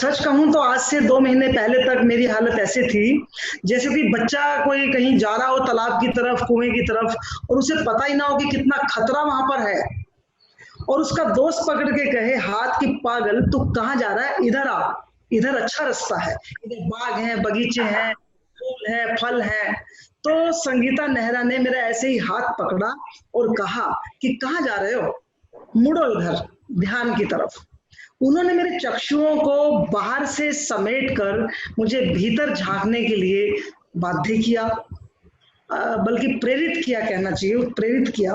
सच कहूं तो आज से 2 महीने पहले तक मेरी हालत ऐसे थी जैसे कि बच्चा कोई कहीं जा रहा हो तालाब की तरफ, कुएं की तरफ, और उसे पता ही ना हो कि कितना खतरा वहां पर है, और उसका दोस्त पकड़ के कहे हाथ की पागल तू कहाँ जा रहा है, इधर आ, इधर अच्छा रास्ता है, इधर बाग है, बगीचे हैं, फूल है, फल है। तो संगीता नेहरा ने मेरा ऐसे ही हाथ पकड़ा और कहा कि कहाँ जा रहे हो, मुड़ो इधर ध्यान की तरफ। उन्होंने मेरे चक्षुओं को बाहर से समेट कर मुझे भीतर झांकने के लिए बाध्य किया, बल्कि प्रेरित किया कहना चाहिए, प्रेरित किया,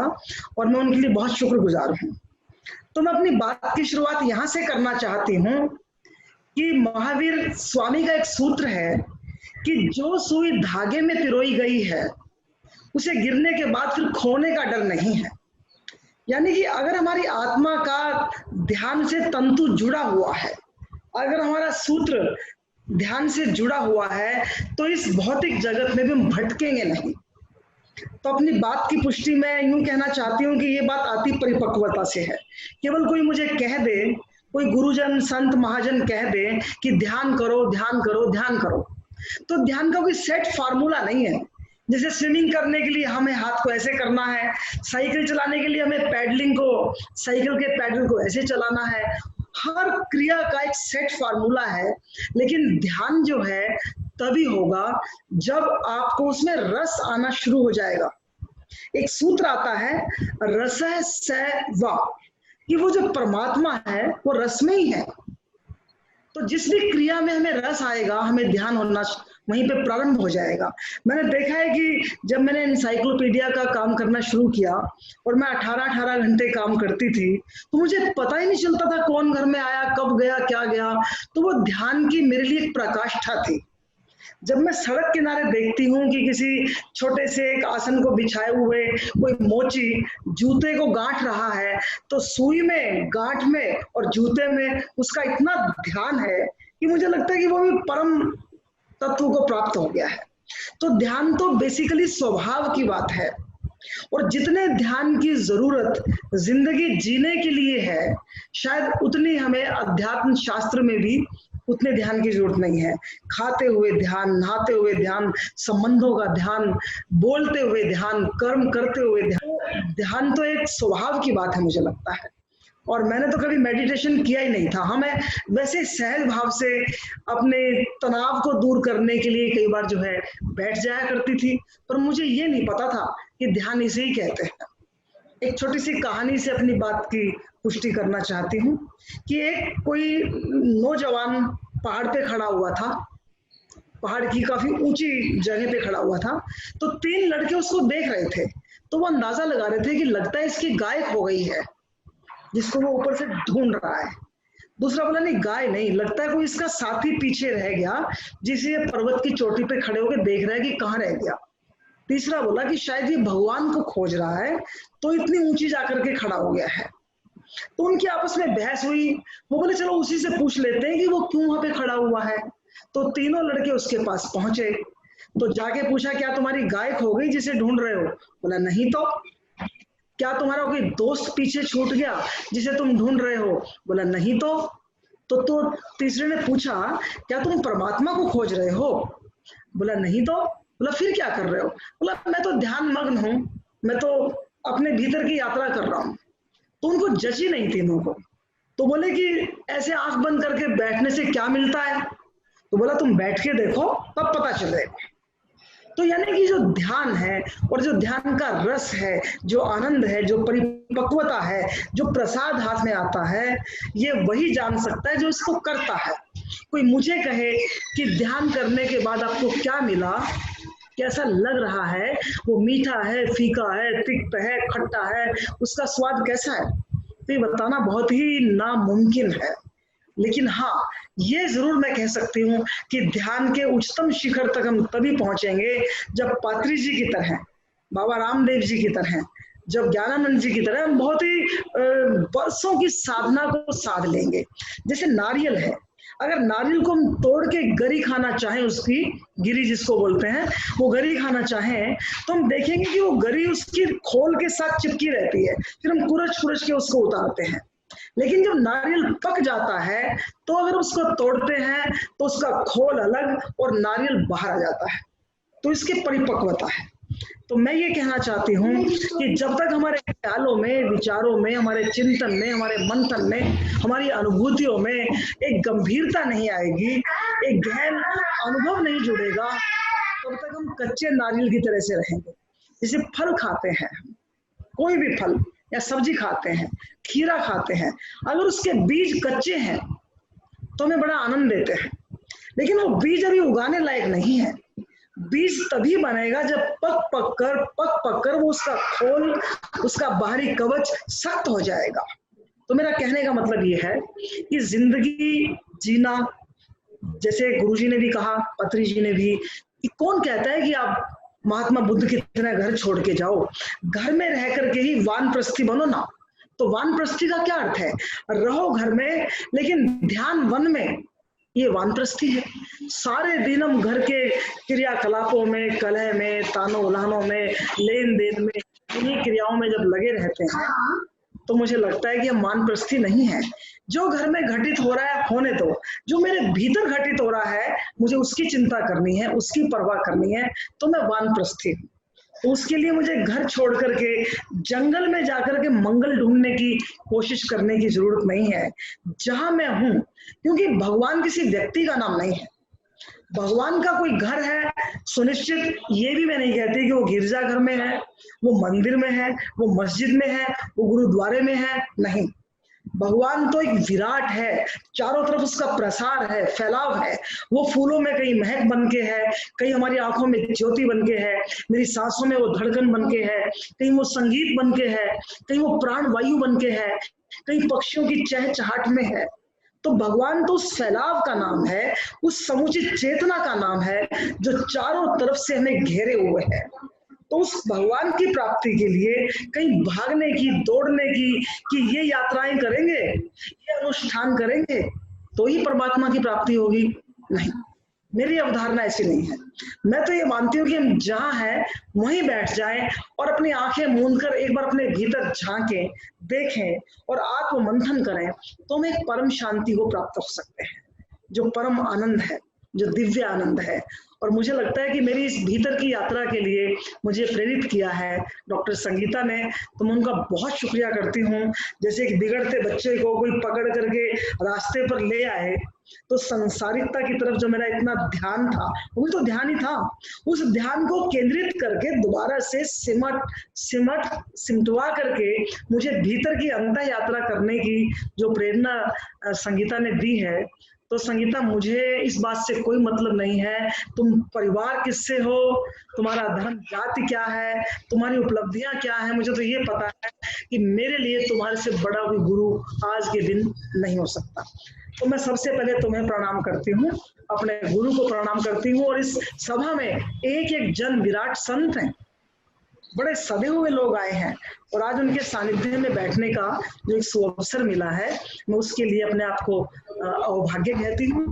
और मैं उनके लिए बहुत शुक्रगुजार हूँ। तो मैं अपनी बात की शुरुआत यहां से करना चाहती हूँ कि महावीर स्वामी का एक सूत्र है कि जो सुई धागे में पिरोई गई है उसे गिरने के बाद फिर खोने का डर नहीं है। यानी कि अगर हमारी आत्मा का ध्यान से तंतु जुड़ा हुआ है, अगर हमारा सूत्र ध्यान से जुड़ा हुआ है, तो इस भौतिक जगत में भी हम भटकेंगे नहीं। तो अपनी बात की पुष्टि मैं यूं कहना चाहती हूँ कि ये बात अति परिपक्वता से है। केवल कोई मुझे कह दे, कोई गुरुजन संत महाजन कह दे कि ध्यान करो ध्यान करो ध्यान करो, तो ध्यान का कोई सेट फार्मूला नहीं है। जैसे स्विमिंग करने के लिए हमें हाथ को ऐसे करना है, साइकिल चलाने के लिए हमें पैडलिंग को, साइकिल के पैडल को ऐसे चलाना है, हर क्रिया का एक सेट फार्मूला है। लेकिन ध्यान जो है तभी होगा जब आपको उसमें रस आना शुरू हो जाएगा। एक सूत्र आता है रस स वा, कि वो जो परमात्मा है वो रस में ही है। तो जिस भी क्रिया में हमें रस आएगा, हमें ध्यान होना वहीं पे प्रारंभ हो जाएगा। मैंने देखा है कि जब मैंने इंसाइक्लोपीडिया का काम करना शुरू किया और मैं 18-18 घंटे काम करती थी, तो मुझे पता ही नहीं चलता था कौन घर में आया, कब गया, क्या गया। तो वो ध्यान की मेरे लिए एक प्रकाष्ठा थी। जब मैं सड़क किनारे देखती हूँ कि किसी छोटे से एक आसन को बिछाए हुए कोई मोची जूते को गांठ रहा है, तो सुई में, गांठ में और जूते में उसका इतना ध्यान है कि मुझे लगता है कि वो भी परम तत्व को प्राप्त हो गया है। तो ध्यान तो बेसिकली स्वभाव की बात है, और जितने ध्यान की जरूरत जिंदगी जीने के लिए है, शायद उतनी हमें अध्यात्म शास्त्र में भी उतने ध्यान की जरूरत नहीं है। खाते हुए ध्यान, नहाते हुए ध्यान, संबंधों का ध्यान, बोलते हुए ध्यान, कर्म करते हुए ध्यान। ध्यान तो एक स्वभाव की बात है मुझे लगता है। और मैंने तो कभी मेडिटेशन किया ही नहीं था। हाँ, मैं वैसे सहज भाव से अपने तनाव को दूर करने के लिए कई बार जो है बैठ जाया करती थी, पर मुझे ये नहीं पता था कि ध्यान इसे ही कहते हैं। एक छोटी सी कहानी से अपनी बात की पुष्टि करना चाहती हूँ कि एक कोई नौजवान पहाड़ पे खड़ा हुआ था, पहाड़ की काफी ऊंची जगह पे खड़ा हुआ था। तो 3 लड़के उसको देख रहे थे, तो वो अंदाजा लगा रहे थे कि लगता है इसकी गाय खो गई है, जिसको वो ऊपर से ढूंढ रहा है। दूसरा बोला नहीं, गाय नहीं, लगता है कोई इसका साथी पीछे रह गया, जिसे ये पर्वत की चोटी पे खड़े होकर देख रहा है कि कहाँ रह गया। तीसरा बोला कि शायद ये भगवान को खोज रहा है, तो इतनी ऊंची जाकर के खड़ा हो गया है। तो उनकी आपस में बहस हुई। वो बोले चलो उसी से पूछ लेते हैं कि वो क्यों वहां पे खड़ा हुआ है। तो तीनों लड़के उसके पास पहुंचे, तो जाके पूछा क्या तुम्हारी गाय खो गई जिसे ढूंढ रहे हो? बोला नहीं। तो क्या तुम्हारा कोई दोस्त पीछे छूट गया जिसे तुम ढूंढ रहे हो? बोला नहीं। तो तीसरे ने पूछा क्या तुम परमात्मा को खोज रहे हो? बोला नहीं। तो बोला फिर क्या कर रहे हो? बोला मैं तो ध्यान मग्न हूं, मैं तो अपने भीतर की यात्रा कर रहा हूं। तो उनको जची नहीं तीनों को। तो बोले कि ऐसे आंख बंद करके बैठने से क्या मिलता है? तो बोला तुम बैठ के देखो तब पता चलेगा। तो यानी कि जो ध्यान है और जो ध्यान का रस है, जो आनंद है, जो परिपक्वता है, जो प्रसाद हाथ में आता है, ये वही जान सकता है जो इसको करता है। कोई मुझे कहे कि ध्यान करने के बाद आपको क्या मिला, कैसा लग रहा है, वो मीठा है, फीका है, तिक्त है, खट्टा है, उसका स्वाद कैसा है, तो ये बताना बहुत ही नामुमकिन है। लेकिन हाँ, ये जरूर मैं कह सकती हूँ कि ध्यान के उच्चतम शिखर तक हम तभी पहुंचेंगे जब पात्री जी की तरह, बाबा रामदेव जी की तरह, जब ज्ञानानंद जी की तरह हम बहुत ही वर्षों की साधना को साध लेंगे। जैसे नारियल है, अगर नारियल को हम तोड़ के गरी खाना चाहें, उसकी गिरी जिसको बोलते हैं, वो गरी खाना चाहें, तो हम देखेंगे कि वो गरी उसकी खोल के साथ चिपकी रहती है, फिर हम कुरच कुरच के उसको उतारते हैं। लेकिन जब नारियल पक जाता है तो अगर उसको तोड़ते हैं तो उसका खोल अलग और नारियल बाहर आ जाता है, तो इसकी परिपक्वता है। तो मैं ये कहना चाहती हूँ कि जब तक हमारे ख्यालों में, विचारों में, हमारे चिंतन में, हमारे मंथन में, हमारी अनुभूतियों में एक गंभीरता नहीं आएगी, एक गहन अनुभव नहीं जुड़ेगा, तब तक हम कच्चे नारियल की तरह से रहेंगे। जैसे फल खाते हैं, कोई भी फल या सब्जी खाते हैं, खीरा खाते हैं, अगर उसके बीज कच्चे हैं तो हमें बड़ा आनंद देते हैं, लेकिन वो बीज अभी उगाने लायक नहीं है। बीज तभी बनेगा जब पक पक कर वो उसका खोल, उसका बाहरी कवच सख्त हो जाएगा। तो मेरा कहने का मतलब ये है कि जिंदगी जीना, जैसे गुरुजी ने भी कहा, पत्री जी ने भी, कि कौन कहता है कि आप महात्मा बुद्ध की तरह घर छोड़ के जाओ, घर में रह करके ही वानप्रस्थी बनो ना। तो वानप्रस्थी का क्या अर्थ है? रहो घर में लेकिन ध्यान वन में, ये वानप्रस्थी है। सारे दिन हम घर के क्रियाकलापों में, कलह में, तानों उल्हानों में, लेन देन में, इन्हीं क्रियाओं में जब लगे रहते हैं तो मुझे लगता है कि हम वानप्रस्थी नहीं है। जो घर में घटित हो रहा है होने दो, जो मेरे भीतर घटित हो रहा है मुझे उसकी चिंता करनी है, उसकी परवाह करनी है, तो मैं वानप्रस्थी हूँ। तो उसके लिए मुझे घर छोड़ करके जंगल में जाकर के मंगल ढूंढने की कोशिश करने की जरूरत नहीं है। जहां मैं हूं, क्योंकि भगवान किसी व्यक्ति का नाम नहीं है, भगवान का कोई घर है सुनिश्चित, ये भी मैं नहीं कहती कि वो गिरजा घर में है, वो मंदिर में है, वो मस्जिद में है, वो गुरुद्वारे में है, नहीं। भगवान तो एक विराट है, चारों तरफ उसका प्रसार है, फैलाव है। वो फूलों में कहीं महक बन के है, कहीं हमारी आंखों में ज्योति बन के है, मेरी सांसों में वो धड़कन बन के है, कहीं वो संगीत बन के है, कहीं वो प्राण वायु बन के है, कहीं पक्षियों की चहचहाट में है। तो भगवान तो उस फैलाव का नाम है, उस समुचित चेतना का नाम है जो चारों तरफ से हमें घेरे हुए है। तो उस भगवान की प्राप्ति के लिए कहीं भागने की, दौड़ने की, कि ये यात्राएं करेंगे, ये अनुष्ठान करेंगे तो ही परमात्मा की प्राप्ति होगी, नहीं। मेरी अवधारणा ऐसी नहीं है। मैं तो ये मानती हूँ कि हम जहां हैं वहीं बैठ जाएं और अपनी आंखें मूंद कर एक बार अपने भीतर झांकें, देखें और आत्म मंथन करें, तो हम एक परम शांति को प्राप्त हो सकते हैं, जो परम आनंद है, जो दिव्य आनंद है। और मुझे लगता है कि मेरी इस भीतर की यात्रा के लिए मुझे प्रेरित किया है डॉक्टर संगीता ने, तो मैं उनका बहुत शुक्रिया करती हूँ। जैसे एक बिगड़ते बच्चे को कोई पकड़ करके रास्ते पर ले आए, तो संसारिकता की तरफ जो मेरा इतना ध्यान था, वो भी तो ध्यान ही था, उस ध्यान को केंद्रित करके दोबारा से सिमटवा करके मुझे भीतर की अंतः यात्रा करने की जो प्रेरणा संगीता ने दी है। तो संगीता, मुझे इस बात से कोई मतलब नहीं है तुम परिवार किससे हो, तुम्हारा धर्म जाति क्या है, तुम्हारी उपलब्धियां क्या है, मुझे तो ये पता है कि मेरे लिए तुम्हारे से बड़ा कोई गुरु आज के दिन नहीं हो सकता। तो मैं सबसे पहले तुम्हें प्रणाम करती हूँ, अपने गुरु को प्रणाम करती हूँ। और इस सभा में एक एक जन विराट संत हैं, बड़े सदे हुए लोग आए हैं, और आज उनके सानिध्य में बैठने का जो एक सुअवसर मिला है, मैं उसके लिए अपने आप को अभाग्य कहती हूँ।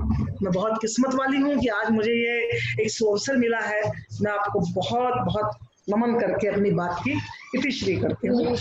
मैं बहुत किस्मत वाली हूँ कि आज मुझे ये एक सुअवसर मिला है। मैं आपको बहुत बहुत नमन करके अपनी बात की इतिश्री करती हूँ।